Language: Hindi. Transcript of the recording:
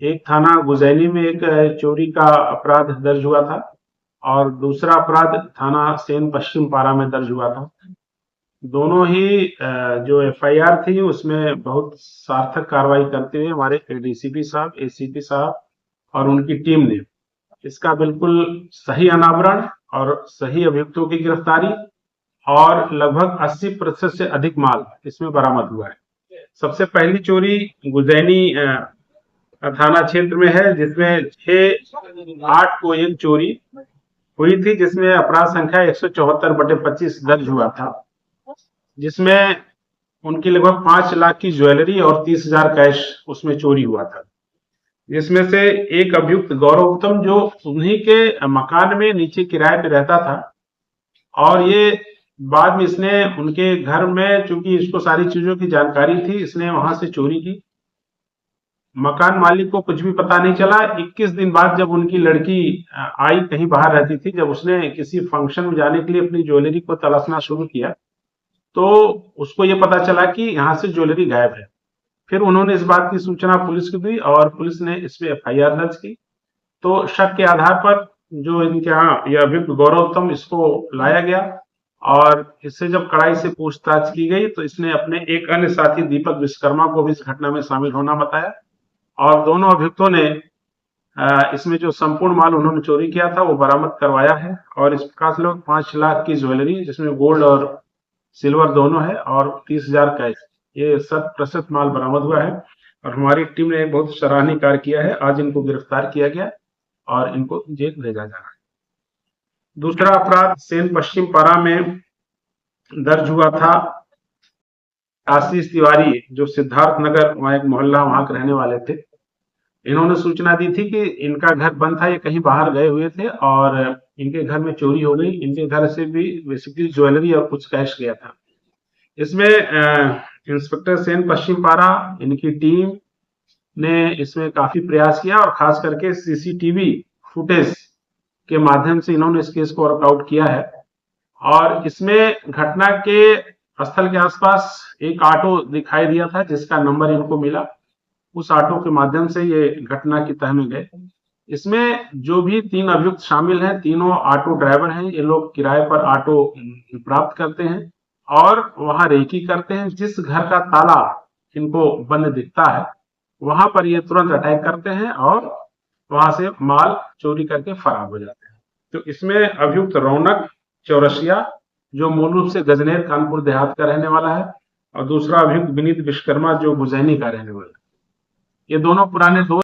एक थाना गुजैनी में एक चोरी का अपराध दर्ज हुआ था और दूसरा अपराध थाना सेन पश्चिम पारा में दर्ज हुआ था। दोनों ही जो एफआईआर थी उसमें बहुत सार्थक कार्रवाई करते हुए हमारे डीसीपी साहब, एसीपी साहब और उनकी टीम ने इसका बिल्कुल सही अनावरण और सही अभियुक्तों की गिरफ्तारी और लगभग 80% से अधिक माल इसमें बरामद हुआ है। सबसे पहली चोरी गुजैनी थाना क्षेत्र में है, जिसमें 6/8 को एक चोरी हुई थी, जिसमें अपराध संख्या 174/25 दर्ज हुआ था, जिसमें उनकी लगभग 5 लाख की ज्वेलरी और 30,000 कैश उसमें चोरी हुआ था। जिसमें से एक अभियुक्त गौरव उत्तम जो उन्हीं के मकान में नीचे किराए पे रहता था और ये बाद में इसने उनके घर में, चूंकि इसको सारी चीजों की जानकारी थी, इसने वहां से चोरी की। मकान मालिक को कुछ भी पता नहीं चला। 21 दिन बाद जब उनकी लड़की आई, कहीं बाहर रहती थी, जब उसने किसी फंक्शन में जाने के लिए अपनी ज्वेलरी को तलाशना शुरू किया तो उसको ये पता चला कि यहाँ से ज्वेलरी गायब है। फिर उन्होंने इस बात की सूचना पुलिस को दी और पुलिस ने इस पे एफआईआर दर्ज की। तो शक के आधार पर जो इनके यहाँ यह अभियुक्त गौरवोत्तम, इसको लाया गया और इससे जब कड़ाई से पूछताछ की गई तो इसने अपने एक अन्य साथी दीपक विश्वकर्मा को भी इस घटना में शामिल होना बताया और दोनों अभियुक्तों ने इसमें जो संपूर्ण माल उन्होंने चोरी किया था वो बरामद करवाया है और इस प्रकार से लोग 5 लाख की ज्वेलरी, जिसमें गोल्ड और सिल्वर दोनों है, और 30,000 कैश, ये 100% माल बरामद हुआ है और हमारी टीम ने एक बहुत सराहनीय कार्य किया है। आज इनको गिरफ्तार किया गया और इनको जेल भेजा जा रहा है। दूसरा अपराध सेन पश्चिम पारा में दर्ज हुआ था। आशीष तिवारी जो सिद्धार्थ नगर, वहां एक मोहल्ला, वहां के रहने वाले थे, इन्होंने सूचना दी थी कि इनका घर बंद था, ये कहीं बाहर गए हुए थे और इनके घर में चोरी हो गई। इनके घर से भी बेसिकली ज्वेलरी और कुछ कैश गया था। इसमें इंस्पेक्टर सेन पश्चिम पारा, इनकी टीम ने इसमें काफी प्रयास किया और खास करके सीसीटीवी फुटेज के माध्यम से इन्होंने इस केस को वर्कआउट किया है। और इसमें घटना के स्थल के आसपास एक ऑटो दिखाई दिया था जिसका नंबर इनको मिला। उस ऑटो के माध्यम से ये घटना की तह में गए। इसमें जो भी 3 अभियुक्त शामिल हैं, तीनों ऑटो ड्राइवर हैं। ये लोग किराए पर ऑटो प्राप्त करते हैं और वहां रेकी करते हैं। जिस घर का ताला इनको बंद दिखता है वहां पर ये तुरंत अटैक करते हैं और वहां से माल चोरी करके फरार हो जाते हैं। तो इसमें अभियुक्त रौनक चौरसिया जो मूल रूप से गजनेर कानपुर देहात का रहने वाला है और दूसरा अभियुक्त विनीत विश्वकर्मा जो गुजैनी का रहने वाला है। ये दोनों पुराने दोस्त